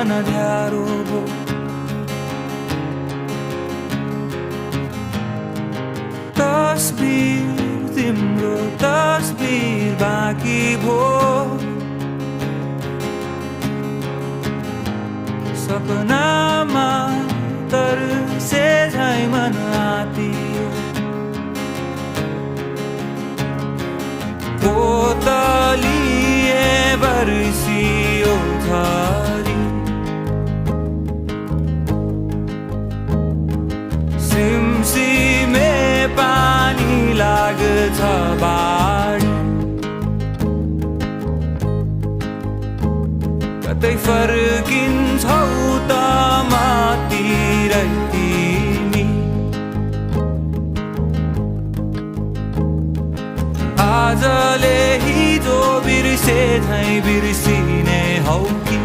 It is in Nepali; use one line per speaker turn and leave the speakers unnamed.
अनध्यारो भो। तस्बिर तिम्रो तस्बिर बाँकी भो। सपनामा तर्से झैँ मन आतियो। पोतलिए बर्सियो झरी। सिमसिमे पानी लाग्छ बाढी। कतै फर्किन्छौ त मतिरै तिमी। आजले हिजो बिर्से झैँ बिर्सिने हौ कि।